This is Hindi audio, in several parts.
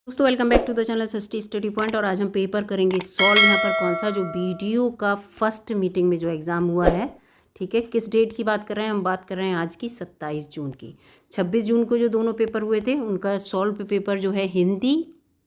दोस्तों welcome back to the channel सस्टी स्टडी पॉइंट। और आज हम पेपर करेंगे सॉल्व। यहाँ पर कौन सा जो वीडियो का फर्स्ट मीटिंग में जो एग्ज़ाम हुआ है, ठीक है, किस डेट की बात कर रहे हैं हम? बात कर रहे हैं आज की 27 जून की। 26 जून को जो दोनों पेपर हुए थे उनका सॉल्व पेपर जो है हिंदी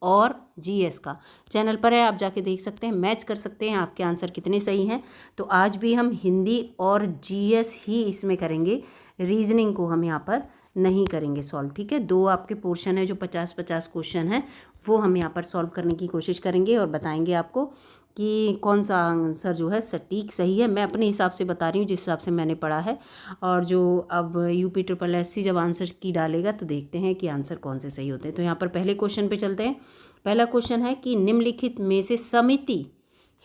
और जीएस का चैनल पर है, आप जाके देख सकते हैं, मैच कर सकते हैं आपके आंसर कितने सही हैं। तो आज भी हम हिंदी और जीएस ही इसमें करेंगे, रीजनिंग को हम यहाँ पर नहीं करेंगे सॉल्व, ठीक है। दो आपके पोर्शन है जो 50-50 क्वेश्चन है, वो हम यहाँ पर सॉल्व करने की कोशिश करेंगे और बताएंगे आपको कि कौन सा आंसर जो है सटीक सही है। मैं अपने हिसाब से बता रही हूँ, जिस हिसाब से मैंने पढ़ा है। और जो अब UPSSC जब आंसर की डालेगा तो देखते हैं कि आंसर कौन से सही होते हैं। तो यहाँ पर पहले क्वेश्चन पे चलते हैं। पहला क्वेश्चन है कि निम्नलिखित में से समिति,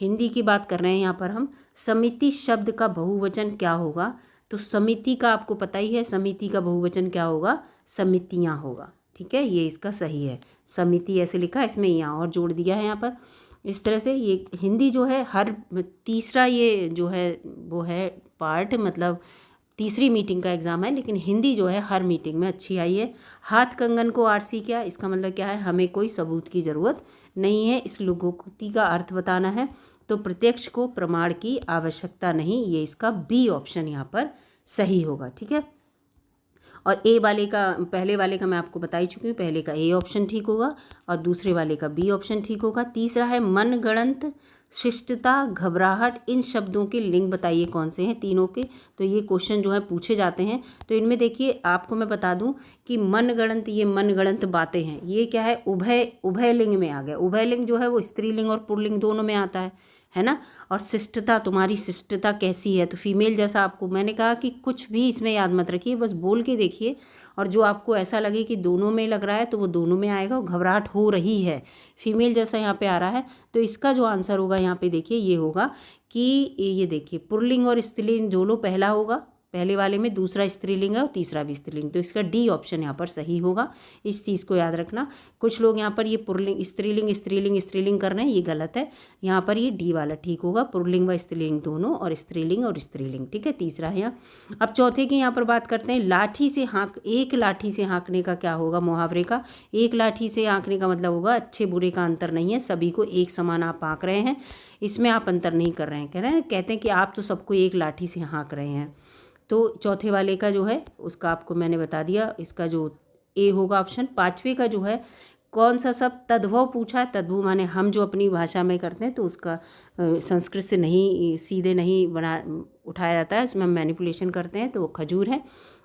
हिंदी की बात कर रहे हैं यहाँ पर हम, समिति शब्द का बहुवचन क्या होगा? तो समिति का आपको पता ही है, समिति का बहुवचन क्या होगा? समितियाँ होगा, ठीक है, ये इसका सही है। समिति ऐसे लिखा है, इसमें यहाँ और जोड़ दिया है यहाँ पर। इस तरह से ये हिंदी जो है हर तीसरा ये जो है वो है पार्ट, मतलब तीसरी मीटिंग का एग्ज़ाम है, लेकिन हिंदी जो है हर मीटिंग में अच्छी आई है। हाथ कंगन को आरसी क्या, इसका मतलब क्या है? हमें कोई सबूत की ज़रूरत नहीं है, इस लोकोक्ति का अर्थ बताना है। तो प्रत्यक्ष को प्रमाण की आवश्यकता नहीं, ये इसका बी ऑप्शन यहाँ पर सही होगा, ठीक है। और ए वाले का, पहले वाले का मैं आपको बता ही चुकी हूँ, पहले का ए ऑप्शन ठीक होगा और दूसरे वाले का बी ऑप्शन ठीक होगा। तीसरा है मनगढ़ंत, शिष्टता, घबराहट, इन शब्दों के लिंग बताइए कौन से हैं तीनों के। तो ये क्वेश्चन जो है पूछे जाते हैं। तो इनमें देखिए आपको मैं बता दूं कि मनगढ़ंत, ये मनगढ़ंत बातें हैं, ये क्या है? उभय लिंग में आ गया। उभय लिंग जो है वो स्त्रीलिंग और पुल्लिंग दोनों में आता है ना। और शिष्टता, तुम्हारी शिष्टता कैसी है? तो फीमेल जैसा। आपको मैंने कहा कि कुछ भी इसमें याद मत रखिए, बस बोल के देखिए, और जो आपको ऐसा लगे कि दोनों में लग रहा है तो वो दोनों में आएगा। और घबराहट हो रही है, फीमेल जैसा यहाँ पे आ रहा है, तो इसका जो आंसर होगा यहाँ पे देखिए ये होगा कि ये देखिए पुल्लिंग और स्त्रीलिंग दोनों पहला होगा, पहले वाले में दूसरा स्त्रीलिंग है और तीसरा भी स्त्रीलिंग, तो इसका डी ऑप्शन यहाँ पर सही होगा। इस चीज़ को याद रखना। कुछ लोग यहाँ पर ये पुल्लिंग स्त्रीलिंग स्त्रीलिंग स्त्रीलिंग कर रहे हैं, ये गलत है। यहाँ पर ये डी वाला ठीक होगा, पुल्लिंग व स्त्रीलिंग दोनों, और स्त्रीलिंग, ठीक है, तीसरा है यहाँ। अब चौथे की यहाँ पर बात करते हैं। लाठी से हाँक, एक लाठी से हाँकने का क्या होगा मुहावरे का? एक लाठी से हाँकने का मतलब होगा अच्छे बुरे का अंतर नहीं है, सभी को एक समान आप हाँक रहे हैं, इसमें आप अंतर नहीं कर रहे हैं। कह रहे हैं, कहते हैं कि आप तो सबको एक लाठी से हाँक रहे हैं। तो चौथे वाले का जो है उसका आपको मैंने बता दिया, इसका जो ए होगा ऑप्शन। पांचवे का जो है कौन सा सब तद्भव पूछा है। तद्भव माने हम जो अपनी भाषा में करते हैं, तो उसका संस्कृत से नहीं, सीधे नहीं बना उठाया जाता है, उसमें हम मैनिपुलेशन करते हैं, तो वो खजूर है।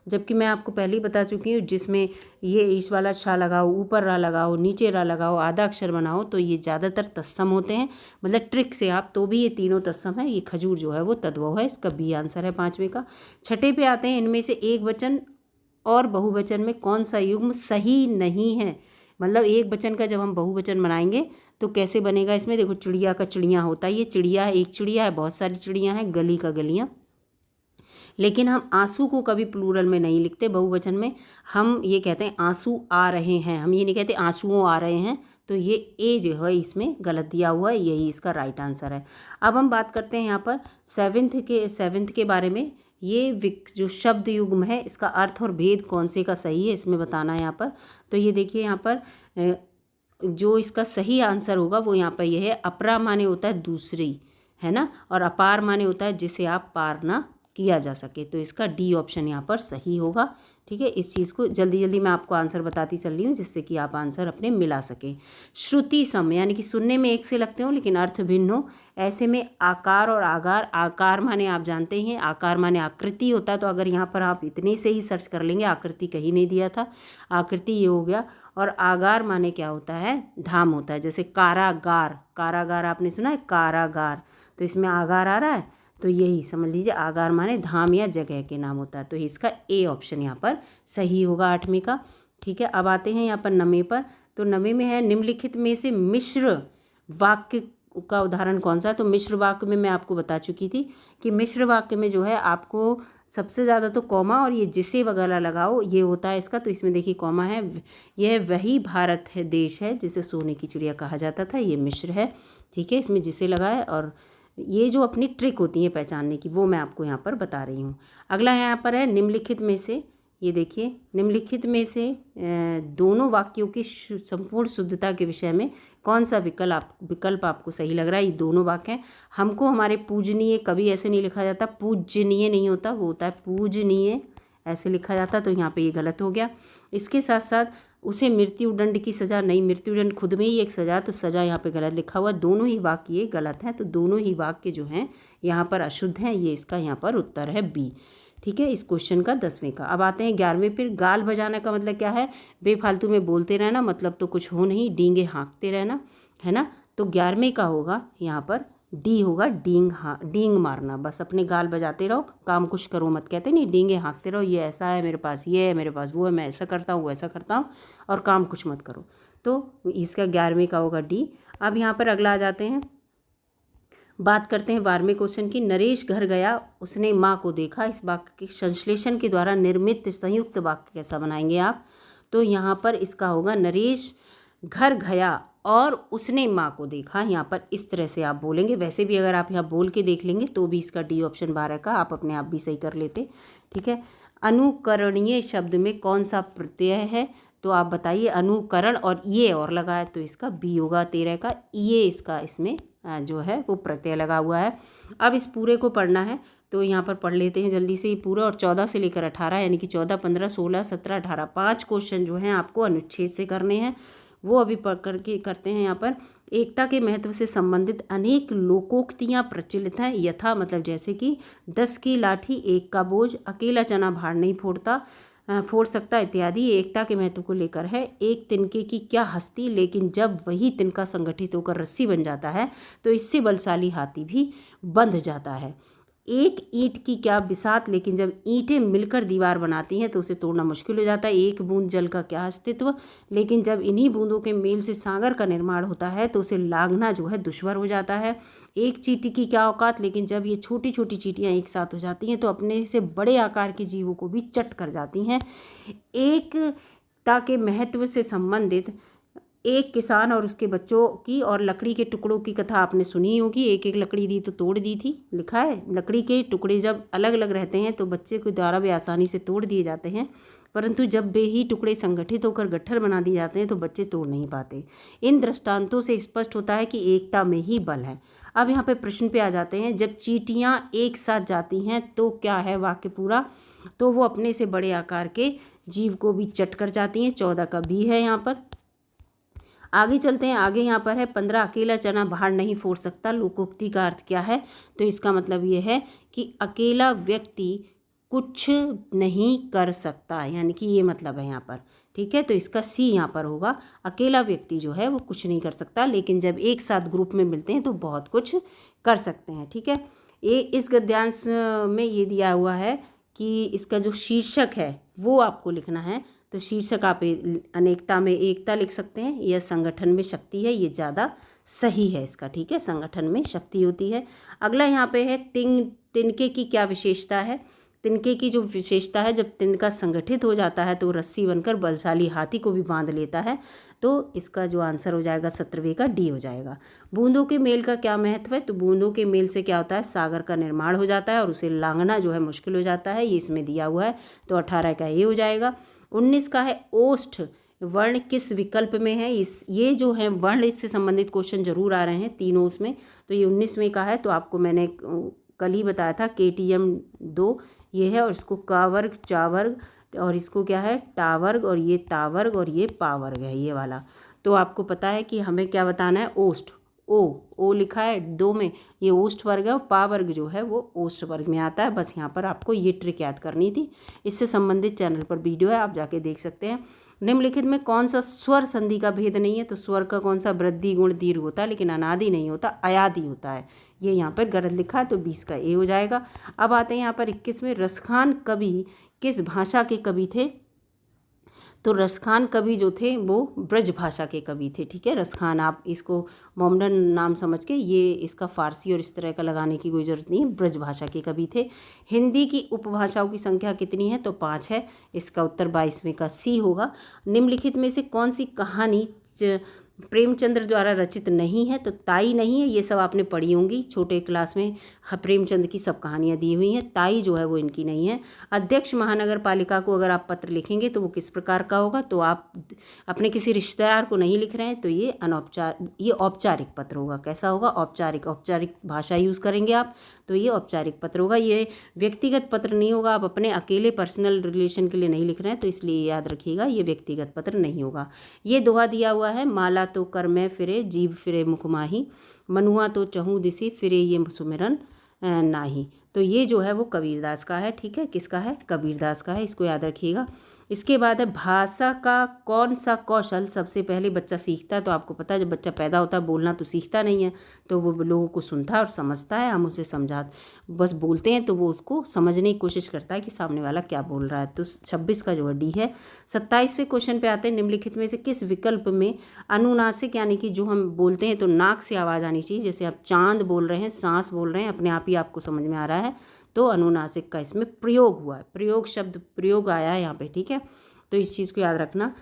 जबकि मैं आपको पहले ही बता चुकी हूँ, जिसमें ये इस वाला छा लगाओ, ऊपर रा लगाओ, नीचे रा लगाओ, आधा अक्षर बनाओ, तो ये ज़्यादातर तत्सम होते हैं, मतलब ट्रिक से आप, तो भी ये तीनों तत्सम है। ये खजूर जो है वो तद्भव है, इसका बी आंसर है पाँचवें का। छठे पे आते हैं, इनमें से एक वचन और बहुवचन में कौन सा युग्म सही नहीं है? मतलब एक वचन का जब हम बहुवचन बनाएंगे तो कैसे बनेगा? इसमें देखो, चिड़िया का चिड़िया होता है, ये चिड़िया है, एक चिड़िया है, बहुत सारी चिड़ियाँ हैं, गली का गलियाँ। लेकिन हम आंसू को कभी प्लूरल में नहीं लिखते बहुवचन में, हम ये कहते हैं आंसू आ रहे हैं, हम ये नहीं कहते आंसुओं आ रहे हैं। तो ये ए जो है इसमें गलत दिया हुआ है, यही इसका राइट आंसर है। अब हम बात करते हैं यहाँ पर सेवेंथ के बारे में। ये जो शब्द युग्म है, इसका अर्थ और भेद कौन से का सही है, इसमें बताना है यहाँ पर। तो ये देखिए यहाँ पर जो इसका सही आंसर होगा वो यहाँ पर ये है। अपरा माने होता है दूसरी, है ना, और अपार माने होता है जिसे आप पार ना किया जा सके, तो इसका डी ऑप्शन यहाँ पर सही होगा, ठीक है। इस चीज़ को जल्दी जल्दी मैं आपको आंसर बताती चल रही हूँ, जिससे कि आप आंसर अपने मिला सकें। श्रुति सम, यानी कि सुनने में एक से लगते हो लेकिन अर्थ भिन्न हो, ऐसे में आकार और आगार। आकार माने आप जानते हैं, आकार माने आकृति होता है, तो अगर यहाँ पर आप इतने से ही सर्च कर लेंगे, आकृति कहीं नहीं दिया था, आकृति ये हो गया। और आगार माने क्या होता है? धाम होता है, जैसे कारागार, कारागार आपने सुना है, कारागार, तो इसमें आगार आ रहा है, तो यही समझ लीजिए, आगार माने धाम या जगह के नाम होता है, तो इसका ए ऑप्शन यहाँ पर सही होगा आठवीं का, ठीक है। अब आते हैं यहाँ पर नवे पर। तो नवे में है, निम्नलिखित में से मिश्र वाक्य का उदाहरण कौन सा? तो मिश्र वाक्य में मैं आपको बता चुकी थी कि मिश्र वाक्य में जो है आपको सबसे ज़्यादा तो कॉमा और ये जिसे वगैरह लगाओ, ये होता है इसका। तो इसमें देखिए कॉमा है, यह वही भारत है, देश है जिसे सोने की चिड़िया कहा जाता था, ये मिश्र है, ठीक है, इसमें जिसे लगा है। और ये जो अपनी ट्रिक होती है पहचानने की, वो मैं आपको यहाँ पर बता रही हूँ। अगला यहाँ पर है, निम्नलिखित में से ये देखिए, निम्नलिखित में से दोनों वाक्यों की संपूर्ण शुद्धता के विषय में कौन सा विकल्प आपको सही लग रहा है। ये दोनों वाक्य हैं। हमको हमारे पूजनीय, कभी ऐसे नहीं लिखा जाता, पूजनीय नहीं होता, वो होता है पूजनीय, ऐसे लिखा जाता, तो यहाँ पे ये गलत हो गया। इसके साथ साथ उसे मृत्युदंड की सज़ा नहीं, मृत्युदंड खुद में ही एक सज़ा, तो सज़ा यहाँ पे गलत लिखा हुआ। दोनों ही वाक्य ये गलत हैं, तो दोनों ही वाक्य जो हैं यहाँ पर अशुद्ध हैं। ये इसका यहाँ पर उत्तर है बी। ठीक है, इस क्वेश्चन का 10वें का। अब आते हैं 11वें पर। गाल बजाने का मतलब क्या है? बेफालतू में बोलते रहना, मतलब तो कुछ हो नहीं, डींगे हाँकते रहना, है ना। तो 11वें का होगा यहाँ पर डी होगा, डींग मारना। बस अपने गाल बजाते रहो, काम कुछ करो मत, कहते नहीं, डींगे हाँकते रहो, ये ऐसा है मेरे पास, ये है मेरे पास, वो है, मैं ऐसा करता हूँ, वो ऐसा करता हूँ, और काम कुछ मत करो। तो इसका 11वें का होगा डी। अब यहाँ पर अगला आ जाते हैं, बात करते हैं 12वें क्वेश्चन की। नरेश घर गया, उसने माँ को देखा। इस वाक्य के संश्लेषण के द्वारा निर्मित संयुक्त वाक्य कैसा बनाएंगे आप? तो यहाँ पर इसका होगा नरेश घर गया और उसने माँ को देखा। यहाँ पर इस तरह से आप बोलेंगे। वैसे भी अगर आप यहाँ बोल के देख लेंगे तो भी इसका डी ऑप्शन 12 का आप अपने आप भी सही कर लेते। ठीक है, अनुकरणीय शब्द में कौन सा प्रत्यय है? तो आप बताइए। अनुकरण और ये और लगा है, तो इसका बी होगा 13 का, ये इसका इसमें जो है वो प्रत्यय लगा हुआ है। अब इस पूरे को पढ़ना है, तो यहाँ पर पढ़ लेते हैं जल्दी से ये पूरा। और 14 से लेकर 18 यानी कि 14, 15, 16, 17, 18 5 क्वेश्चन जो हैं आपको अनुच्छेद से करने हैं, वो अभी पढ़ करके करते हैं। यहाँ पर एकता के महत्व से संबंधित अनेक लोकोक्तियाँ प्रचलित हैं। यथा मतलब जैसे कि 10 की लाठी 1 का बोझ, अकेला चना भार नहीं फोड़ सकता इत्यादि एकता के महत्व को लेकर है। एक तिनके की क्या हस्ती, लेकिन जब वही तिनका संगठित होकर रस्सी बन जाता है तो इससे बलशाली हाथी भी बंध जाता है। एक ईंट की क्या बिसात, लेकिन जब ईंटें मिलकर दीवार बनाती हैं तो उसे तोड़ना मुश्किल हो जाता है। एक बूंद जल का क्या अस्तित्व, लेकिन जब इन्हीं बूंदों के मेल से सागर का निर्माण होता है तो उसे लांघना जो है दुश्वार हो जाता है। एक चींटी की क्या औकात, लेकिन जब ये छोटी छोटी चींटियाँ एक साथ हो जाती हैं तो अपने से बड़े आकार के जीवों को भी चट कर जाती हैं। एकता के महत्व से संबंधित एक किसान और उसके बच्चों की और लकड़ी के टुकड़ों की कथा आपने सुनी होगी। एक एक लकड़ी दी तो तोड़ दी थी, लिखा है। लकड़ी के टुकड़े जब अलग अलग रहते हैं तो बच्चे के द्वारा वे आसानी से तोड़ दिए जाते हैं, परंतु जब वे ही टुकड़े संगठित होकर गट्ठर बना दिए जाते हैं तो बच्चे तोड़ नहीं पाते। इन दृष्टांतों से स्पष्ट होता है कि एकता में ही बल है। अब यहाँ पे प्रश्न पे आ जाते हैं। जब चींटियाँ एक साथ जाती हैं तो क्या है वाक्य पूरा? तो वो अपने से बड़े आकार के जीव को भी चट कर जाती हैं। 14 का बी है यहाँ पर। आगे चलते हैं। आगे यहाँ पर है 15 अकेला चना भार नहीं फोड़ सकता। लोकोक्ति का अर्थ क्या है? तो इसका मतलब ये है कि अकेला व्यक्ति कुछ नहीं कर सकता, यानी कि ये मतलब है यहाँ पर। ठीक है, तो इसका सी यहाँ पर होगा। अकेला व्यक्ति जो है वो कुछ नहीं कर सकता, लेकिन जब एक साथ ग्रुप में मिलते हैं तो बहुत कुछ कर सकते हैं। ठीक है, ये इस गद्यांश में ये दिया हुआ है कि इसका जो शीर्षक है वो आपको लिखना है। तो शीर्षक आप अनेकता में एकता लिख सकते हैं, यह संगठन में शक्ति है, ये ज़्यादा सही है इसका। ठीक है, संगठन में शक्ति होती है। अगला यहाँ पे है तिनके की क्या विशेषता है? तिनके की जो विशेषता है, जब तिनका संगठित हो जाता है तो रस्सी बनकर बलशाली हाथी को भी बांध लेता है। तो इसका जो आंसर हो जाएगा 17वें का डी हो जाएगा। बूंदों के मेल का क्या महत्व है? तो बूंदों के मेल से क्या होता है? सागर का निर्माण हो जाता है और उसे लांघना जो है मुश्किल हो जाता है। ये इसमें दिया हुआ है, तो 18 का ये हो जाएगा। 19 का है ओष्ठ वर्ण किस विकल्प में है? ये जो है वर्ण इससे संबंधित क्वेश्चन जरूर आ रहे हैं तीनों उसमें। तो ये 19वें का है। तो आपको मैंने कल ही बताया था KTM 2 ये है, और इसको का वर्ग चा वर्ग, और इसको क्या है टा वर्ग, और ये ता वर्ग, और ये पा वर्ग है ये वाला। तो आपको पता है कि हमें क्या बताना है? ओष्ठ, ओ लिखा है 2 में, ये ओष्ठ वर्ग है, और पा वर्ग जो है वो ओष्ठ वर्ग में आता है। बस यहाँ पर आपको ये ट्रिक याद करनी थी। इससे संबंधित चैनल पर वीडियो है, आप जाके देख सकते हैं। निम्नलिखित में कौन सा स्वर संधि का भेद नहीं है? तो स्वर का कौन सा वृद्धि गुण दीर्घ होता है, लेकिन अनादि नहीं होता, अयादि होता है। ये यहाँ पर गलत लिखा है, तो 20 का ए हो जाएगा। अब आते हैं यहाँ पर 21 में। रसखान कवि किस भाषा के कवि थे? तो रसखान कवि जो थे वो ब्रज भाषा के कवि थे। ठीक है, रसखान आप इसको मोमडन नाम समझ के, ये इसका फारसी और इस तरह का लगाने की कोई ज़रूरत नहीं है, ब्रज भाषा के कवि थे। हिंदी की उपभाषाओं की संख्या कितनी है? तो 5 है। इसका उत्तर 22वें का सी होगा। निम्नलिखित में से कौन सी कहानी प्रेमचंद्र द्वारा रचित नहीं है, तो ताई नहीं है, ये सब आपने पढ़ी होंगी छोटे क्लास में। प्रेमचंद की सब कहानियाँ दी हुई हैं, ताई जो है वो इनकी नहीं है। अध्यक्ष महानगर पालिका को अगर आप पत्र लिखेंगे तो वो किस प्रकार का होगा, तो आप अपने किसी रिश्तेदार को नहीं लिख रहे हैं तो ये औपचारिक पत्र होगा। कैसा होगा? औपचारिक भाषा यूज़ करेंगे आप, तो ये औपचारिक पत्र होगा। ये व्यक्तिगत पत्र नहीं होगा, आप अपने अकेले पर्सनल रिलेशन के लिए नहीं लिख रहे हैं, तो इसलिए याद रखिएगा ये व्यक्तिगत पत्र नहीं होगा। ये दोहा दिया हुआ है, माला तो कर मैं फिरे जीव फिरे मुख माही, मनुआ तो चहूँ दिसी फिरे ये सुमिरन नाही। तो ये जो है वो कबीरदास का है। ठीक है, किसका है? कबीरदास का है, इसको याद रखिएगा। इसके बाद है भाषा का कौन सा कौशल सबसे पहले बच्चा सीखता है। तो आपको पता है जब बच्चा पैदा होता है बोलना तो सीखता नहीं है, तो वो लोगों को सुनता है और समझता है। हम उसे बस बोलते हैं तो वो उसको समझने की कोशिश करता है कि सामने वाला क्या बोल रहा है। तो 26 का जो है डी है। 27वें क्वेश्चन पे आते हैं, निम्नलिखित में से किस विकल्प में अनुनासिक, यानी कि जो हम बोलते हैं तो नाक से आवाज़ आनी चाहिए, जैसे आप चांद बोल रहे हैं, सांस बोल रहे हैं, अपने आप ही आपको समझ में आ रहा है, तो अनुनासिक का इसमें प्रयोग हुआ है। प्रयोग शब्द प्रयोग आया है यहाँ पे। ठीक है, तो इस चीज़ को याद रखना।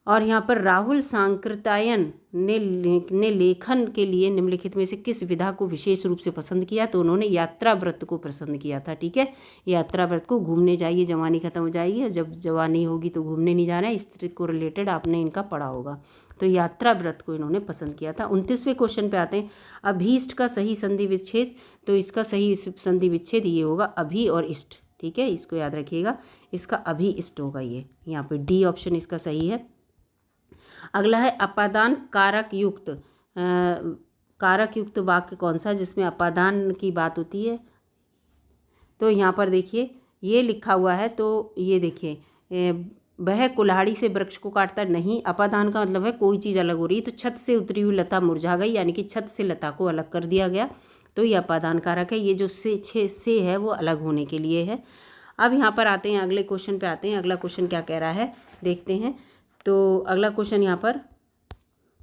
और यहाँ पर राहुल सांकृत्यायन ने लेखन के लिए निम्नलिखित में से किस विधा को विशेष रूप से पसंद किया, तो उन्होंने यात्रा व्रत को पसंद किया था। ठीक है, यात्रा व्रत को, घूमने जाइए जवानी खत्म हो जाएगी, और जब जवानी होगी तो घूमने नहीं जाना है, इस को रिलेटेड आपने इनका पढ़ा होगा। तो यात्रा व्रत को इन्होंने पसंद किया था। 29वें क्वेश्चन पे आते हैं, अभीष्ट का सही संधि विच्छेद। तो इसका सही संधि विच्छेद ये होगा अभी और इष्ट। ठीक है, इसको याद रखिएगा, इसका अभी इष्ट होगा ये, यहाँ पे डी ऑप्शन इसका सही है। अगला है अपादान कारक युक्त वाक्य कौन सा जिसमें अपादान की बात होती है। तो यहाँ पर देखिए ये लिखा हुआ है, तो ये देखिए, वह कुल्हाड़ी से वृक्ष को काटता नहीं। अपादान का मतलब है कोई चीज़ अलग हो रही है, तो छत से उतरी हुई लता मुरझा गई, यानी कि छत से लता को अलग कर दिया गया, तो ये अपादान कारक है। ये जो से है वो अलग होने के लिए है। अब यहाँ पर आते हैं, अगले क्वेश्चन पे आते हैं। अगला क्वेश्चन क्या कह रहा है देखते हैं। तो अगला क्वेश्चन यहाँ पर,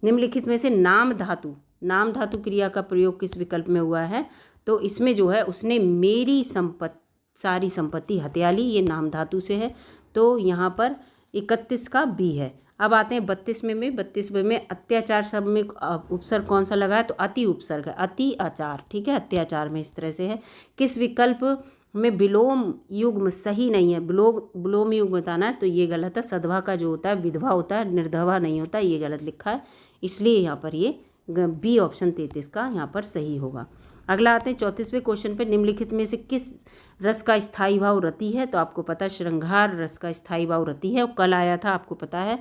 निम्नलिखित में से नाम धातु क्रिया का प्रयोग किस विकल्प में हुआ है। तो इसमें जो है उसने मेरी सारी संपत्ति हत्या ली, ये नाम धातु से है, तो यहाँ पर 31 का बी है। अब आते हैं 32वें में अत्याचार शब्द में उपसर्ग कौन सा लगा है, तो अति उपसर्ग है, अति आचार। ठीक है, अत्याचार में इस तरह से है। किस विकल्प में विलोम युग्म सही नहीं है, विलोम युग्म बताना है, तो ये गलत है। सधवा का जो होता है विधवा होता है, निर्धवा नहीं होता, ये गलत लिखा है, इसलिए यहाँ पर ये बी ऑप्शन 33 का यहाँ पर सही होगा। अगला आते हैं 34वें क्वेश्चन पे, निम्नलिखित में से किस रस का स्थायी भाव रति है। तो आपको पता है श्रृंगार रस का स्थायी भाव रति है, और कल आया था, आपको पता है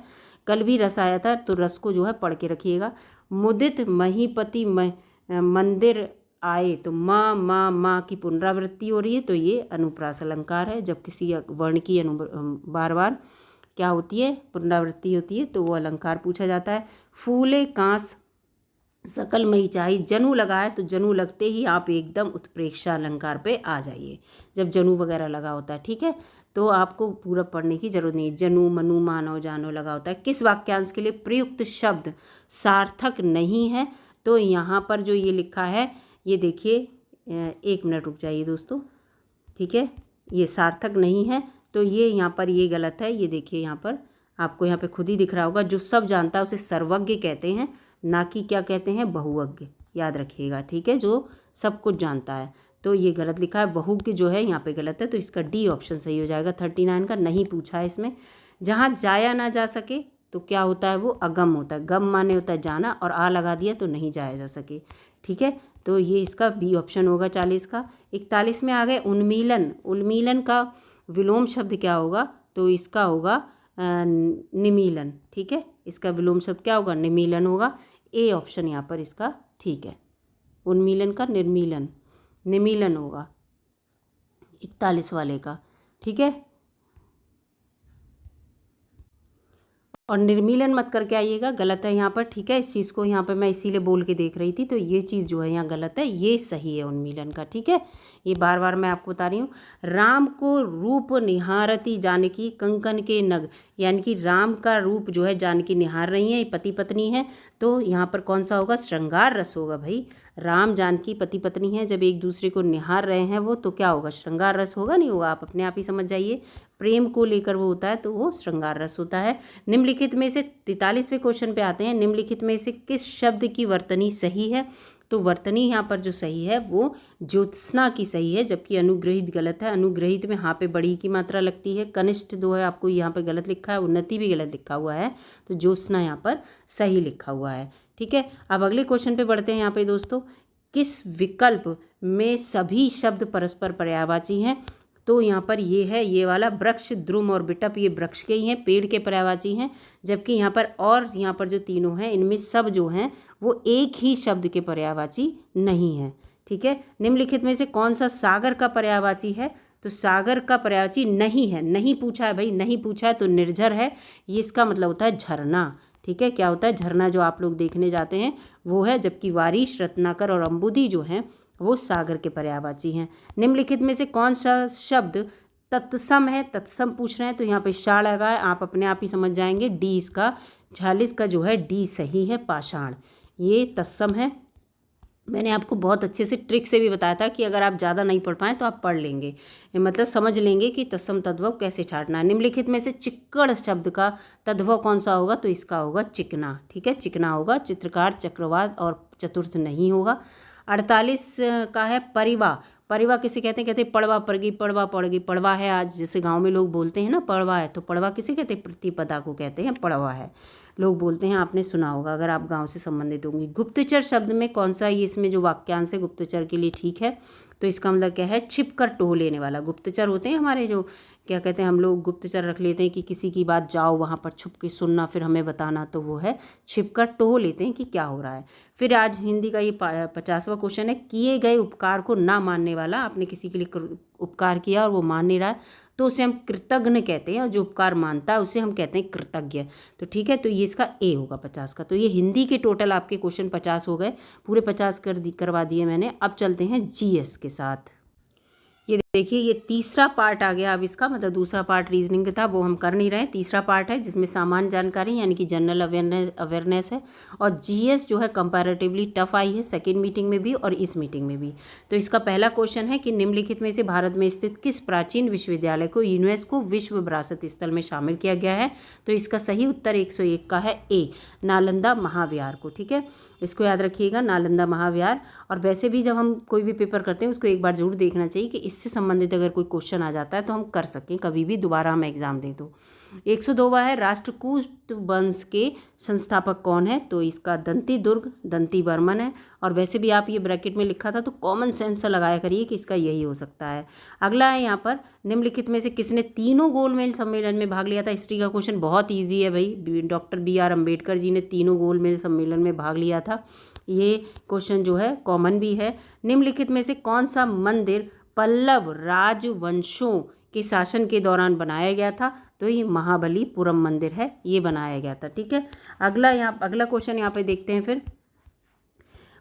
कल भी रस आया था, तो रस को जो है पढ़ के रखिएगा। मुदित महीपति मंदिर आए, तो माँ की पुनरावृत्ति हो रही है, तो ये अनुप्रास अलंकार है। जब किसी वर्ण की बार बार क्या होती है, पुनरावृत्ति होती है, तो वो अलंकार पूछा जाता है। फूले कांस सकल मई चाही, जनु लगा है, तो जनु लगते ही आप एकदम उत्प्रेक्षा अलंकार पे आ जाइए, जब जनु वगैरह लगा होता है। ठीक है, तो आपको पूरा पढ़ने की जरूरत नहीं। जनु मनु मानव जानो लगा होता है। किस वाक्यांश के लिए प्रयुक्त शब्द सार्थक नहीं है। तो यहाँ पर जो ये लिखा है, ये देखिए, 1 मिनट रुक जाइए दोस्तों। ठीक है, ये सार्थक नहीं है, तो ये यहाँ पर ये गलत है। ये देखिए यहाँ पर आपको यहाँ पे खुद ही दिख रहा होगा, जो सब जानता है उसे सर्वज्ञ कहते हैं, ना कि क्या कहते हैं, बहुज्ञ। याद रखिएगा, ठीक है, जो सब कुछ जानता है। तो ये गलत लिखा है, बहुज्ञ जो है यहाँ पे गलत है, तो इसका डी ऑप्शन सही हो जाएगा। 39 का नहीं पूछा है इसमें। जहाँ जाया ना जा सके तो क्या होता है, वो अगम होता है। गम माने होता है जाना, और आ लगा दिया तो नहीं जाया जा सके। ठीक है, तो ये इसका बी ऑप्शन होगा 40 का। 41 में आ गए उन्मीलन। उन्मीलन का विलोम शब्द क्या होगा, तो इसका होगा निमीलन। ठीक है, इसका विलोम शब्द क्या होगा, निमीलन होगा। ए ऑप्शन यहाँ पर इसका ठीक है। उन्मीलन का निमीलन होगा 41 वाले का। ठीक है, और निर्मीलन मत करके आइएगा, गलत है यहाँ पर। ठीक है, इस चीज़ को यहाँ पर मैं इसीलिए बोल के देख रही थी, तो ये चीज़ जो है यहाँ गलत है, ये सही है उन्मीलन का। ठीक है, ये बार बार मैं आपको बता रही हूँ। राम को रूप निहारती जानकी कंकन के नग, यानी कि राम का रूप जो है जानकी निहार रही है, पति पत्नी है, तो यहाँ पर कौन सा होगा, श्रृंगार रस होगा भाई। राम जानकी पति पत्नी हैं, जब एक दूसरे को निहार रहे हैं वो, तो क्या होगा? श्रृंगार रस होगा, नहीं होगा? आप अपने आप ही समझ जाइए। प्रेम को लेकर वो होता है तो वो श्रृंगार रस होता है। निम्नलिखित में से 43वें क्वेश्चन पे आते हैं। निम्नलिखित में से किस शब्द की वर्तनी सही है? तो वर्तनी यहाँ पर जो सही है वो ज्योत्सना की सही है, जबकि अनुग्रहित गलत है। अनुग्रहित में हाँ पे बड़ी की मात्रा लगती है। कनिष्ठ दो है, आपको यहाँ पे गलत लिखा है। उन्नति भी गलत लिखा हुआ है, तो ज्योत्सना यहाँ पर सही लिखा हुआ है। ठीक है, अब अगले क्वेश्चन पे बढ़ते हैं। यहाँ पे दोस्तों, किस विकल्प में सभी शब्द परस्पर पर्यायवाची हैं? तो यहाँ पर ये है, ये वाला वृक्ष, द्रुम और बिटप, ये वृक्ष के ही हैं, पेड़ के पर्यायवाची हैं। जबकि यहाँ पर और यहाँ पर जो तीनों हैं, इनमें सब जो हैं वो एक ही शब्द के पर्यायवाची नहीं हैं। ठीक है, निम्नलिखित में से कौन सा सागर का पर्यायवाची है? तो सागर का पर्यायवाची नहीं है। नहीं पूछा है भाई, नहीं पूछा है तो निर्झर है, ये इसका मतलब होता है झरना। ठीक है, क्या होता है? झरना जो आप लोग देखने जाते हैं वो है, जबकि वारिश, रत्नाकर और अम्बुदी जो हैं वो सागर के पर्यायवाची हैं। निम्नलिखित में से कौन सा शब्द तत्सम है? तत्सम पूछ रहे हैं तो यहाँ पे शा लगा है, आप अपने आप ही समझ जाएंगे। डी इसका 46 का जो है डी सही है, पाषाण, ये तत्सम है। मैंने आपको बहुत अच्छे से ट्रिक से भी बताया था कि अगर आप ज़्यादा नहीं पढ़ पाएँ तो आप पढ़ लेंगे, मतलब समझ लेंगे कि तत्सम तद्भव कैसे छांटना है। निम्नलिखित में से चिक्कड़ शब्द का तद्भव कौन सा होगा? तो इसका होगा चिकना। ठीक है, चिकना होगा। चित्रकार, चक्रवात और चतुर्थ नहीं होगा। 48 का है परिवा। परिवा किसे कहते हैं? कहते हैं पड़वा पड़ गई, पड़वा पड़ गई। पड़वा है, आज जैसे गांव में लोग बोलते हैं ना पड़वा है, तो पड़वा किसे कहते हैं? प्रतिपदा को कहते हैं पड़वा है, लोग बोलते हैं, आपने सुना होगा अगर आप गांव से संबंधित होंगे। गुप्तचर शब्द में कौन सा, ये इसमें जो वाक्यांश है गुप्तचर के लिए ठीक है, तो इसका मतलब क्या है? छिप कर टोह लेने वाला। गुप्तचर होते हैं हमारे, जो क्या कहते हैं, हम लोग गुप्तचर रख लेते हैं कि किसी की बात जाओ वहाँ पर छुप के सुनना, फिर हमें बताना, तो वो है छिप कर टोह लेते हैं कि क्या हो रहा है। फिर आज हिंदी का ये 50वां क्वेश्चन है। किए गए उपकार को ना मानने वाला, आपने किसी के लिए उपकार किया और वो मान नहीं रहा है तो उसे हम कृतज्ञ कहते हैं, और जो उपकार मानता है उसे हम कहते हैं कृतज्ञ। तो ठीक है, तो ये इसका ए होगा 50 का। तो ये हिंदी के टोटल आपके क्वेश्चन 50 हो गए, पूरे 50 करवा दिए मैंने। अब चलते हैं जीएस के साथ। ये देखिए, ये तीसरा पार्ट आ गया अब इसका, मतलब दूसरा पार्ट रीजनिंग का था वो हम कर नहीं रहे। तीसरा पार्ट है जिसमें सामान्य जानकारी यानी कि जनरल अवेयरनेस है, और जीएस जो है कंपैरेटिवली टफ आई है सेकेंड मीटिंग में भी और इस मीटिंग में भी। तो इसका पहला क्वेश्चन है कि निम्नलिखित में से भारत में स्थित किस प्राचीन विश्वविद्यालय को यूनेस्को विश्व विरासत स्थल में शामिल किया गया है? तो इसका सही उत्तर 101 का है ए, नालंदा महाविहार को। ठीक है, इसको याद रखिएगा, नालंदा महाविहार। और वैसे भी जब हम कोई भी पेपर करते हैं उसको एक बार जरूर देखना चाहिए कि इससे संबंधित अगर कोई क्वेश्चन आ जाता है तो हम कर सकें, कभी भी दोबारा हम एग्जाम दे दो। 102वां है, राष्ट्रकूट वंश के संस्थापक कौन है? तो इसका दंती दुर्ग, दंती बर्मन है। और वैसे भी आप ये ब्रैकेट में लिखा था तो कॉमन सेंस से लगाया करिए कि इसका यही हो सकता है। अगला है यहाँ पर, निम्नलिखित में से किसने तीनों गोलमेज सम्मेलन में भाग लिया था? हिस्ट्री का क्वेश्चन बहुत ईजी है भाई, डॉक्टर BR अम्बेडकर जी ने तीनों गोलमेज सम्मेलन में भाग लिया था। ये क्वेश्चन जो है कॉमन भी है। निम्नलिखित में से कौन सा मंदिर पल्लव राजवंशों के शासन के दौरान बनाया गया था? तो ये महाबलीपुरम मंदिर है, ये बनाया गया था। ठीक है, अगला क्वेश्चन यहाँ पे देखते हैं। फिर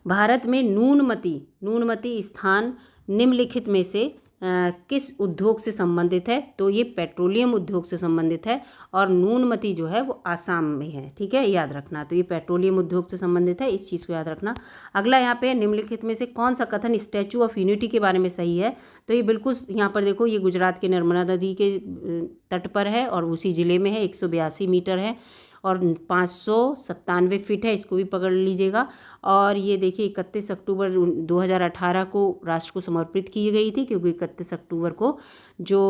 भारत में नूनमती स्थान निम्नलिखित में से किस उद्योग से संबंधित है? तो ये पेट्रोलियम उद्योग से संबंधित है, और नूनमती जो है वो आसाम में है। ठीक है, याद रखना, तो ये पेट्रोलियम उद्योग से संबंधित है, इस चीज़ को याद रखना। अगला यहाँ पे निम्नलिखित में से कौन सा कथन स्टैचू ऑफ यूनिटी के बारे में सही है? तो ये बिल्कुल यहाँ पर देखो, ये गुजरात के नर्मदा नदी के तट पर है और उसी ज़िले में है। 182 मीटर है और 597 फीट है, इसको भी पकड़ लीजिएगा। और ये देखिए 31 अक्टूबर 2018 को राष्ट्र को समर्पित की गई थी, क्योंकि 31 अक्टूबर को जो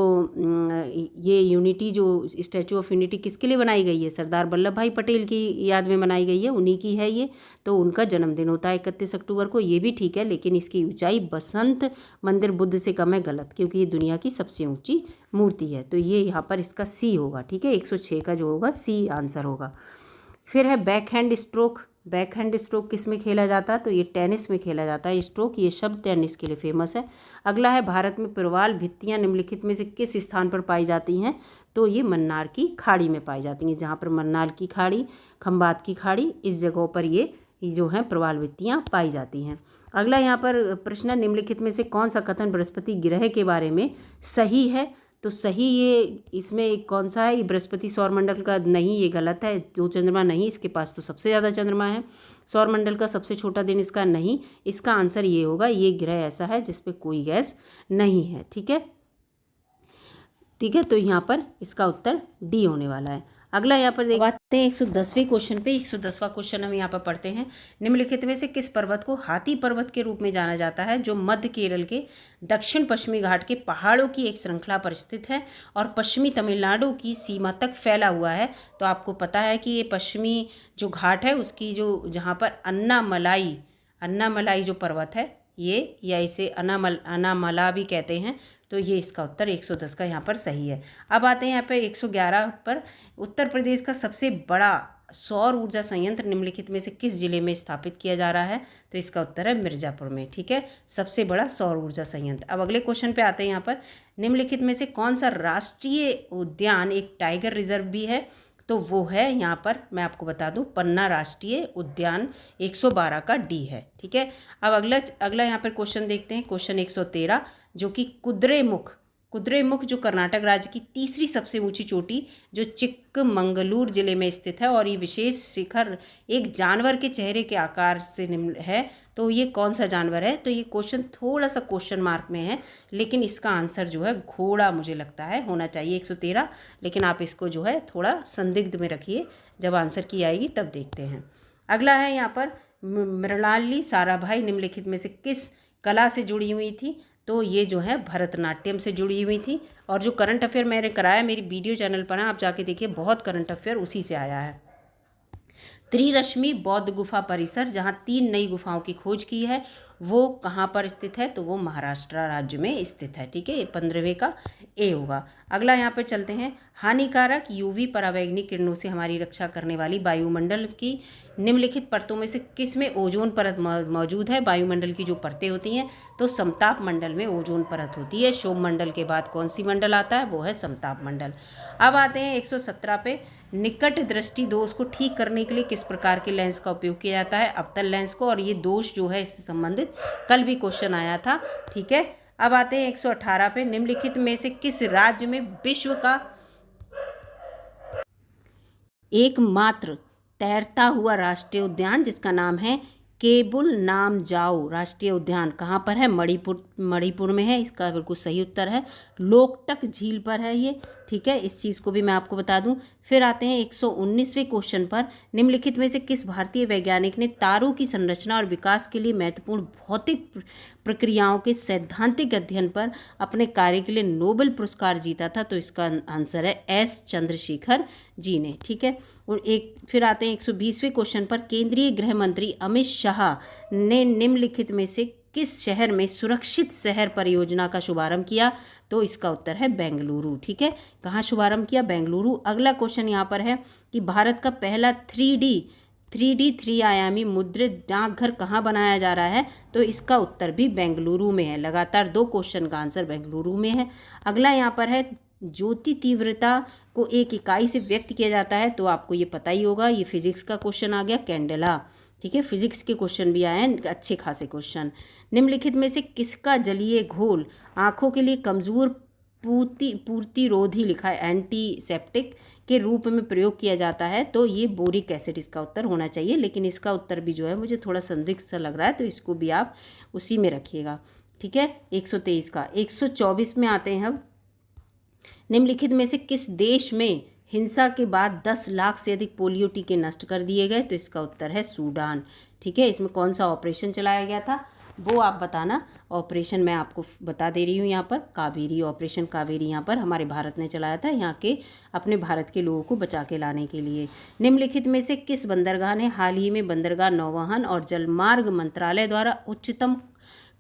ये यूनिटी, जो स्टैचू ऑफ यूनिटी किसके लिए बनाई गई है? सरदार वल्लभ भाई पटेल की याद में बनाई गई है, उन्हीं की है ये, तो उनका जन्मदिन होता है 31 अक्टूबर को। ये भी ठीक है, लेकिन इसकी ऊंचाई बसंत मंदिर बुद्ध से कम है, गलत, क्योंकि ये दुनिया की सबसे ऊंची मूर्ति है। तो ये यहाँ पर इसका सी होगा। ठीक है, 106 का जो होगा सी आंसर होगा। फिर है बैकहैंड स्ट्रोक। बैकहैंड स्ट्रोक किस में खेला जाता है? तो ये टेनिस में खेला जाता है स्ट्रोक, ये शब्द टेनिस के लिए फेमस है। अगला है, भारत में प्रवाल भित्तियाँ निम्नलिखित में से किस स्थान पर पाई जाती हैं? तो ये मन्नार की खाड़ी में पाई जाती हैं, जहाँ पर मन्नार की खाड़ी, खंबात की खाड़ी, इस जगहों पर ये जो है प्रवाल भित्तियाँ पाई जाती हैं। अगला यहाँ पर प्रश्न, निम्नलिखित में से कौन सा कथन बृहस्पति ग्रह के बारे में सही है? तो सही ये इसमें कौन सा है? ये बृहस्पति सौरमंडल का नहीं, ये गलत है। जो चंद्रमा नहीं, इसके पास तो सबसे ज़्यादा चंद्रमा है। सौर मंडल का सबसे छोटा दिन इसका नहीं, इसका आंसर ये होगा, ये ग्रह ऐसा है जिस पे कोई गैस नहीं है। ठीक है, ठीक है, तो यहाँ पर इसका उत्तर डी होने वाला है। अगला यहाँ पर देखते हैं 110वें क्वेश्चन पे। 110वां क्वेश्चन हम यहाँ पर पढ़ते हैं। निम्नलिखित में से किस पर्वत को हाथी पर्वत के रूप में जाना जाता है, जो मध्य केरल के दक्षिण पश्चिमी घाट के पहाड़ों की एक श्रृंखला पर स्थित है और पश्चिमी तमिलनाडु की सीमा तक फैला हुआ है। तो आपको पता है कि ये पश्चिमी जो घाट है उसकी जो जहाँ पर अन्नामलाई जो पर्वत है ये, या इसे अनामला भी कहते हैं, तो ये इसका उत्तर 110 का यहाँ पर सही है। अब आते हैं यहाँ पर 111 पर। उत्तर प्रदेश का सबसे बड़ा सौर ऊर्जा संयंत्र निम्नलिखित में से किस जिले में स्थापित किया जा रहा है, तो इसका उत्तर है मिर्ज़ापुर में। ठीक है, सबसे बड़ा सौर ऊर्जा संयंत्र। अब अगले क्वेश्चन पे आते हैं। यहाँ पर निम्नलिखित में से कौन सा राष्ट्रीय उद्यान एक टाइगर रिजर्व भी है, तो वो है यहाँ पर मैं आपको बता दूं पन्ना राष्ट्रीय उद्यान 112 का डी है। ठीक है, अब अगला यहाँ पर क्वेश्चन देखते हैं। क्वेश्चन 113 जो कि कुद्रेमुख जो कर्नाटक राज्य की तीसरी सबसे ऊंची चोटी जो चिक्कमंगलूर जिले में स्थित है और ये विशेष शिखर एक जानवर के चेहरे के आकार से निम्न है, तो ये कौन सा जानवर है, तो ये क्वेश्चन थोड़ा सा क्वेश्चन मार्क में है, लेकिन इसका आंसर जो है घोड़ा मुझे लगता है होना चाहिए 113, लेकिन आप इसको जो है थोड़ा संदिग्ध में रखिए, जब आंसर की आएगी तब देखते हैं। अगला है यहाँ पर मृणाली साराभाई निम्नलिखित में से किस कला से जुड़ी हुई थी, तो ये जो है भरतनाट्यम से जुड़ी हुई थी। और जो करंट अफेयर मैंने कराया मेरी वीडियो चैनल पर है, आप जाके देखिए, बहुत करंट अफेयर उसी से आया है। त्रिरश्मि बौद्ध गुफा परिसर जहाँ 3 नई गुफाओं की खोज की है, वो कहाँ पर स्थित है, तो वो महाराष्ट्र राज्य में स्थित है। ठीक है, ये 15वें का ए होगा। अगला यहाँ पर चलते हैं। हानिकारक यूवी परावैंगनिक किरणों से हमारी रक्षा करने वाली वायुमंडल की निम्नलिखित परतों में से किस में ओजोन परत मौजूद है। वायुमंडल की जो परतें होती हैं, तो समताप मंडल में ओजोन परत होती है। क्षोभ मंडल के बाद कौन सी मंडल आता है, वो है समताप मंडल। अब आते हैं 117 पे। निकट दृष्टि दोष को ठीक करने के लिए किस प्रकार के लेंस का उपयोग किया जाता है, अवतल लेंस को, और ये दोष जो है इससे संबंधित कल भी क्वेश्चन आया था। ठीक है, अब आते हैं 118 पे। निम्नलिखित में से किस राज्य में विश्व का एकमात्र तैरता हुआ राष्ट्रीय उद्यान जिसका नाम है केबुल नामजाओ राष्ट्रीय उद्यान कहाँ पर है, मणिपुर में है। इसका बिल्कुल सही उत्तर है लोकटक झील पर है ये। ठीक है, इस चीज़ को भी मैं आपको बता दूं। फिर आते हैं 119वें क्वेश्चन पर। निम्नलिखित में से किस भारतीय वैज्ञानिक ने तारों की संरचना और विकास के लिए महत्वपूर्ण भौतिक प्रक्रियाओं के सैद्धांतिक अध्ययन पर अपने कार्य के लिए नोबेल पुरस्कार जीता था, तो इसका आंसर है एस चंद्रशेखर जी ने। ठीक है, और फिर आते हैं 120वें क्वेश्चन पर। केंद्रीय गृह मंत्री अमित शाह ने निम्नलिखित में से किस शहर में सुरक्षित शहर परियोजना का शुभारंभ किया, तो इसका उत्तर है बेंगलुरु। ठीक है, कहाँ शुभारंभ किया, बेंगलुरु। अगला क्वेश्चन यहाँ पर है कि भारत का पहला 3 आयामी मुद्रित डाकघर कहाँ बनाया जा रहा है, तो इसका उत्तर भी बेंगलुरु में है। लगातार 2 क्वेश्चन का आंसर बेंगलुरु में है। अगला यहाँ पर है ज्योति तीव्रता को एक इकाई से व्यक्त किया जाता है, तो आपको ये पता ही होगा, ये फिजिक्स का क्वेश्चन आ गया, कैंडेला। ठीक है, फिजिक्स के क्वेश्चन भी आए हैं अच्छे खासे क्वेश्चन। निम्नलिखित में से किसका जलीय घोल आँखों के लिए कमजोर पूर्तिरोधी लिखा है एंटीसेप्टिक के रूप में प्रयोग किया जाता है, तो ये बोरिक एसिड इसका उत्तर होना चाहिए, लेकिन इसका उत्तर भी जो है मुझे थोड़ा संदिग्ध सा लग रहा है, तो इसको भी आप उसी में रखिएगा। ठीक है, 123 का। 124 में आते हैं अब। निम्नलिखित में से किस देश में हिंसा के बाद 10 लाख से अधिक पोलियो टीके नष्ट कर दिए गए, तो इसका उत्तर है सूडान। ठीक है, इसमें कौन सा ऑपरेशन चलाया गया था वो आप बताना। ऑपरेशन मैं आपको बता दे रही हूँ यहाँ पर, कावेरी, ऑपरेशन कावेरी यहाँ पर हमारे भारत ने चलाया था, यहाँ के अपने भारत के लोगों को बचा के लाने के लिए। निम्नलिखित में से किस बंदरगाह ने हाल ही में बंदरगाह नौवहन और जलमार्ग मंत्रालय द्वारा उच्चतम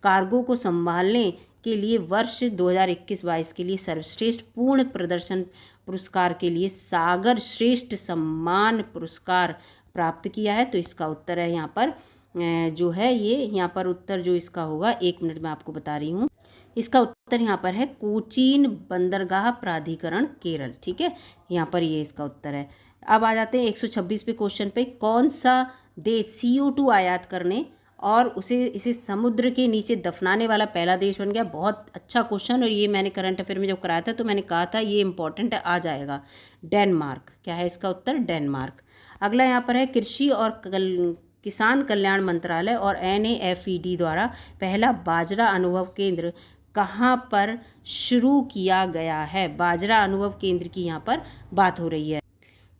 कार्गो को संभालने के लिए वर्ष 2021-22 के लिए सर्वश्रेष्ठ पूर्ण प्रदर्शन पुरस्कार के लिए सागर श्रेष्ठ सम्मान पुरस्कार प्राप्त किया है, तो इसका उत्तर है यहाँ पर जो है ये यहाँ पर उत्तर जो इसका होगा, 1 मिनट में आपको बता रही हूँ, इसका उत्तर यहाँ पर है कोचीन बंदरगाह प्राधिकरण केरल। ठीक है, यहाँ पर ये इसका उत्तर है। अब आ जाते हैं 126 पे क्वेश्चन पे। कौन सा देश CO2 आयात करने और इसे समुद्र के नीचे दफनाने वाला पहला देश बन गया। बहुत अच्छा क्वेश्चन, और ये मैंने करंट अफेयर में जब कराया था तो मैंने कहा था ये इंपॉर्टेंट आ जाएगा। डेनमार्क। क्या है इसका उत्तर, डेनमार्क। अगला यहाँ पर है कृषि और किसान कल्याण मंत्रालय और NAFED द्वारा पहला बाजरा अनुभव केंद्र कहाँ पर शुरू किया गया है? बाजरा अनुभव केंद्र की यहाँ पर बात हो रही है,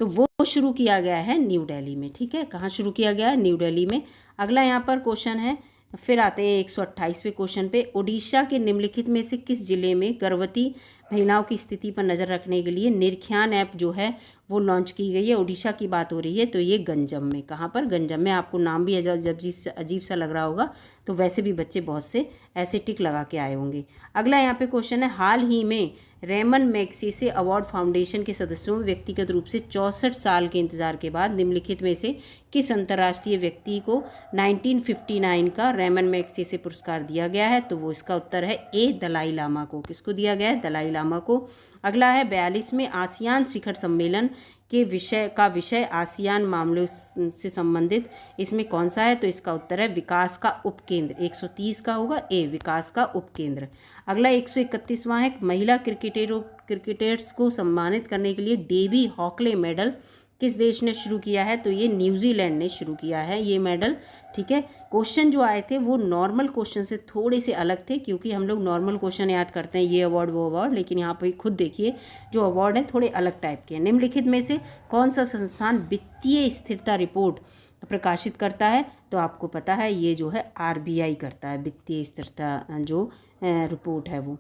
तो वो शुरू किया गया है न्यू दिल्ली में। ठीक है, कहाँ शुरू किया गया है? न्यू दिल्ली में। अगला यहाँ पर क्वेश्चन है, फिर आते हैं 128वें क्वेश्चन पे। ओडिशा के निम्नलिखित में से किस जिले में गर्भवती महिलाओं की स्थिति पर नज़र रखने के लिए निरीक्षण ऐप जो है वो लॉन्च की गई है? ओडिशा की बात हो रही है, तो ये गंजम में। कहाँ पर? गंजम में। आपको नाम भी अजीब सा लग रहा होगा, तो वैसे भी बच्चे बहुत से ऐसे टिक लगा के आए होंगे। अगला यहाँ पे क्वेश्चन है, हाल ही में रेमन मैग्सेसे अवार्ड फाउंडेशन के सदस्यों में व्यक्तिगत रूप से 64 साल के इंतजार के बाद निम्नलिखित में से किस अंतर्राष्ट्रीय व्यक्ति को 1959 का रेमन मैग्सेसे पुरस्कार दिया गया है? तो वो इसका उत्तर है ए, दलाई लामा को। किसको दिया गया है? दलाई लामा को। अगला है 42वें आसियान शिखर सम्मेलन के विषय आसियान मामलों से संबंधित इसमें कौन सा है? तो इसका उत्तर है विकास का उपकेंद्र। 130 का होगा ए, विकास का उपकेंद्र। अगला 131वां है, महिला क्रिकेटर्स को सम्मानित करने के लिए डेवी हॉकले मेडल किस देश ने शुरू किया है? तो ये न्यूजीलैंड ने शुरू किया है ये मेडल। ठीक है, क्वेश्चन जो आए थे वो नॉर्मल क्वेश्चन से थोड़े से अलग थे, क्योंकि हम लोग नॉर्मल क्वेश्चन याद करते हैं ये अवार्ड वो अवार्ड, लेकिन यहाँ पर खुद देखिए जो अवार्ड हैं थोड़े अलग टाइप के हैं। निम्नलिखित में से कौन सा संस्थान वित्तीय स्थिरता रिपोर्ट प्रकाशित करता है? तो आपको पता है ये जो है RBI करता है, वित्तीय स्थिरता जो रिपोर्ट है वो।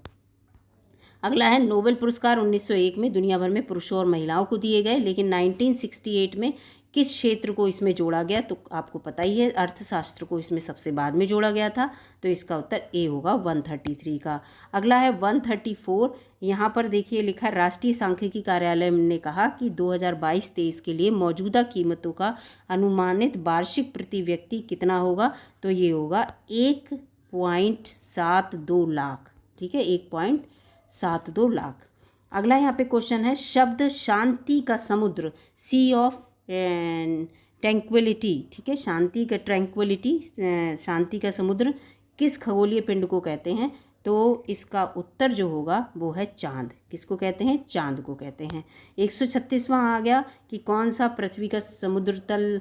अगला है, नोबेल पुरस्कार 1901 में दुनिया भर में पुरुषों और महिलाओं को दिए गए, लेकिन 1968 में किस क्षेत्र को इसमें जोड़ा गया? तो आपको पता ही है अर्थशास्त्र को इसमें सबसे बाद में जोड़ा गया था, तो इसका उत्तर ए होगा 133 का। अगला है 134, यहाँ पर देखिए लिखा है, राष्ट्रीय सांख्यिकी कार्यालय ने कहा कि 2022-23 के लिए मौजूदा कीमतों का अनुमानित वार्षिक प्रति व्यक्ति कितना होगा? तो ये होगा 1.72 लाख। ठीक है, 1.72 लाख। अगला यहाँ पे क्वेश्चन है, शब्द शांति का समुद्र, सी ऑफ ट्रैंक्विलिटी, ठीक है, शांति का ट्रैंक्विलिटी, शांति का समुद्र किस खगोलीय पिंड को कहते हैं? तो इसका उत्तर जो होगा वो है चांद। किसको कहते हैं? चांद को कहते हैं। 136वां आ गया कि कौन सा पृथ्वी का समुद्र तल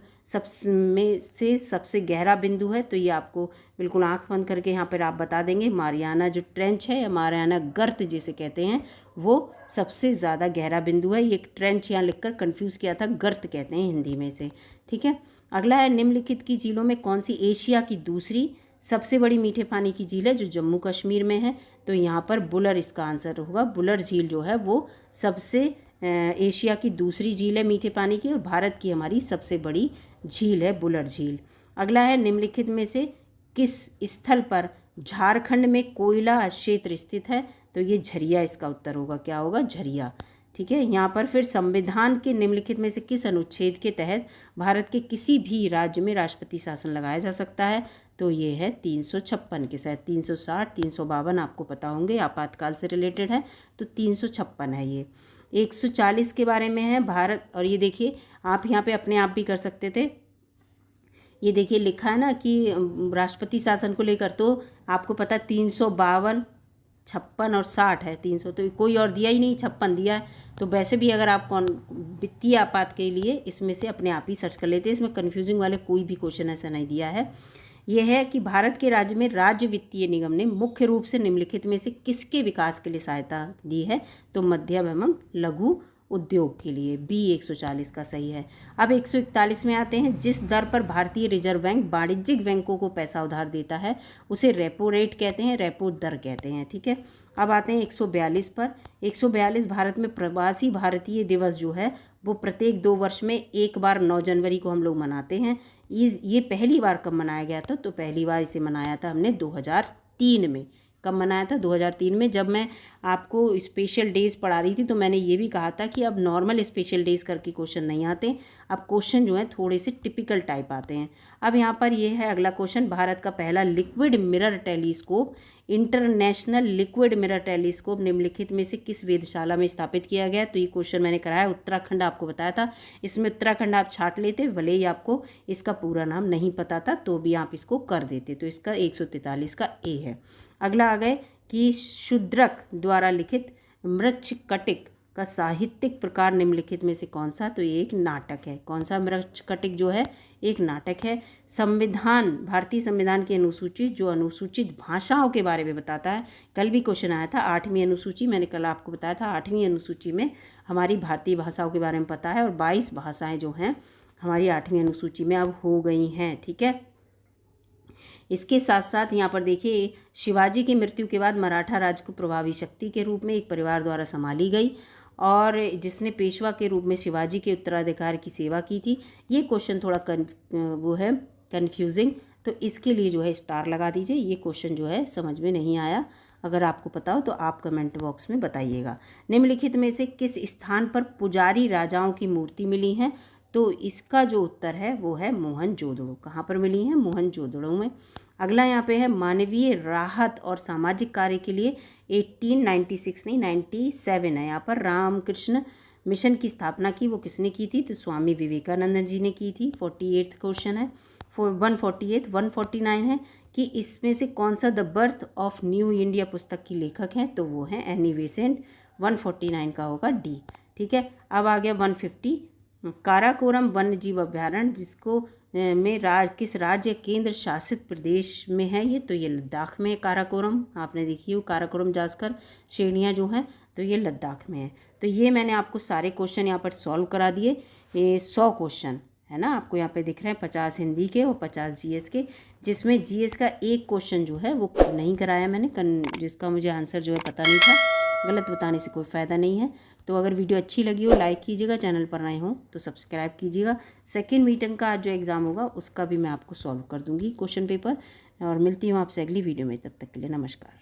में से सबसे गहरा बिंदु है? तो ये आपको बिल्कुल आंख बंद करके यहाँ पर आप बता देंगे, मारियाना जो ट्रेंच है या मारियाना गर्त जिसे कहते हैं, वो सबसे ज़्यादा गहरा बिंदु है। ये ट्रेंच यहाँ लिखकर कंफ्यूज किया था, गर्त कहते हैं हिंदी में से। ठीक है, अगला है, निम्नलिखित की झीलों में कौन सी एशिया की दूसरी सबसे बड़ी मीठे पानी की झील है जो जम्मू कश्मीर में है? तो यहाँ पर बुलर इसका आंसर होगा। बुलर झील जो है वो सबसे एशिया की दूसरी झील है मीठे पानी की, और भारत की हमारी सबसे बड़ी झील है बुलर झील। अगला है, निम्नलिखित में से किस स्थल पर झारखंड में कोयला क्षेत्र स्थित है? तो ये झरिया इसका उत्तर होगा। क्या होगा? झरिया। ठीक है, यहाँ पर फिर संविधान के निम्नलिखित में से किस अनुच्छेद के तहत भारत के किसी भी राज्य में राष्ट्रपति शासन लगाया जा सकता है? तो ये है 356 के साथ। 360, 352 आपको पता होंगे, आपातकाल से रिलेटेड है, तो 356 है ये। 140 के बारे में है भारत, और ये देखिए आप यहाँ पे अपने आप भी कर सकते थे। ये देखिए लिखा है ना कि राष्ट्रपति शासन को लेकर, तो आपको पता 352, 56 और 60 है। 300 तो कोई और दिया ही नहीं, 56 दिया है। तो वैसे भी अगर आप वित्तीय आपात के लिए इसमें से अपने आप ही सर्च कर लेते हैं, इसमें कन्फ्यूजिंग वाले कोई भी क्वेश्चन ऐसा नहीं दिया है। यह है कि भारत के राज्य में राज्य वित्तीय निगम ने मुख्य रूप से निम्नलिखित में से किसके विकास के लिए सहायता दी है? तो मध्यम एवं लघु उद्योग के लिए। बी 140 का सही है। अब 141 में आते हैं, जिस दर पर भारतीय रिजर्व बैंक वाणिज्यिक बैंकों को पैसा उधार देता है उसे रेपो रेट कहते हैं, रेपो दर कहते हैं। ठीक है, अब आते हैं 142 पर। 142 भारत में प्रवासी भारतीय दिवस जो है वो प्रत्येक 2 वर्ष में एक बार 9 जनवरी को हम लोग मनाते हैं। ये पहली बार कब मनाया गया था? तो पहली बार इसे मनाया था हमने 2003 में। कब मनाया था? 2003 में। जब मैं आपको स्पेशल डेज़ पढ़ा रही थी तो मैंने ये भी कहा था कि अब नॉर्मल स्पेशल डेज़ करके क्वेश्चन नहीं आते, अब क्वेश्चन जो है थोड़े से टिपिकल टाइप आते हैं। अब यहाँ पर ये है अगला क्वेश्चन, भारत का पहला liquid mirror telescope, international liquid mirror telescope निम्नलिखित में से किस वेधशाला में स्थापित किया गया? तो ये क्वेश्चन मैंने कराया उत्तराखंड, आपको बताया था। इसमें उत्तराखंड आप छाट लेते, भले ही आपको इसका पूरा नाम नहीं पता था तो भी आप इसको कर देते। तो इसका 143 का ए है। अगला आ गए कि शूद्रक द्वारा लिखित मृच्छकटिक का साहित्यिक प्रकार निम्नलिखित में से कौन सा? तो ये एक नाटक है। कौन सा मृच्छकटिक जो है? एक नाटक है। संविधान, भारतीय संविधान की अनुसूची जो अनुसूचित भाषाओं के बारे में बताता है। कल भी क्वेश्चन आया था 8वीं अनुसूची, मैंने कल आपको बताया था 8वीं अनुसूची में हमारी भारतीय भाषाओं के बारे में पता है, और 22 भाषाएं जो हैं हमारी 8वीं अनुसूची में अब हो गई हैं। ठीक है, इसके साथ साथ यहाँ पर देखिए, शिवाजी की मृत्यु के बाद मराठा राज्य को प्रभावी शक्ति के रूप में एक परिवार द्वारा संभाली गई, और जिसने पेशवा के रूप में शिवाजी के उत्तराधिकार की सेवा की थी। ये क्वेश्चन थोड़ा वो है कन्फ्यूजिंग, तो इसके लिए जो है स्टार लगा दीजिए। ये क्वेश्चन जो है समझ में नहीं आया, अगर आपको पता हो तो आप कमेंट बॉक्स में बताइएगा। निम्नलिखित में से किस स्थान पर पुजारी राजाओं की मूर्ति मिली है? तो इसका जो उत्तर है वो है मोहनजोदड़ो। कहाँ पर मिली है? मोहनजोदड़ो में। अगला यहाँ पे है मानवीय राहत और सामाजिक कार्य के लिए 1896 नहीं 97 है यहाँ पर रामकृष्ण मिशन की स्थापना की, वो किसने की थी? तो स्वामी विवेकानंद जी ने की थी। 48 क्वेश्चन है। 149 है कि इसमें से कौन सा the birth of new India पुस्तक की लेखक है? तो वो है एनी बेसेंट। 149 का होगा डी। ठीक है, अब आ गया 150, काराकोरम वन्य जीव अभ्यारण्य जिसको किस राज्य केंद्र शासित प्रदेश में है ये? तो ये लद्दाख में है काराकोरम। आपने देखी हो काराकोरम जास्कर श्रेणियाँ जो हैं, तो ये लद्दाख में है। तो ये मैंने आपको सारे क्वेश्चन यहाँ पर सॉल्व करा दिए। ये 100 क्वेश्चन है ना, आपको यहाँ पे दिख रहे हैं, 50 हिंदी के और 50 जीएस के, जिसमें जीएस का एक क्वेश्चन जो है वो नहीं कराया मैंने, जिसका मुझे आंसर जो है पता नहीं था। गलत बताने से कोई फ़ायदा नहीं है। तो अगर वीडियो अच्छी लगी हो लाइक कीजिएगा, चैनल पर नए हो तो सब्सक्राइब कीजिएगा। सेकंड मीटिंग का आज जो एग्ज़ाम होगा उसका भी मैं आपको सॉल्व कर दूंगी क्वेश्चन पेपर, और मिलती हूँ आपसे अगली वीडियो में। तब तक के लिए नमस्कार।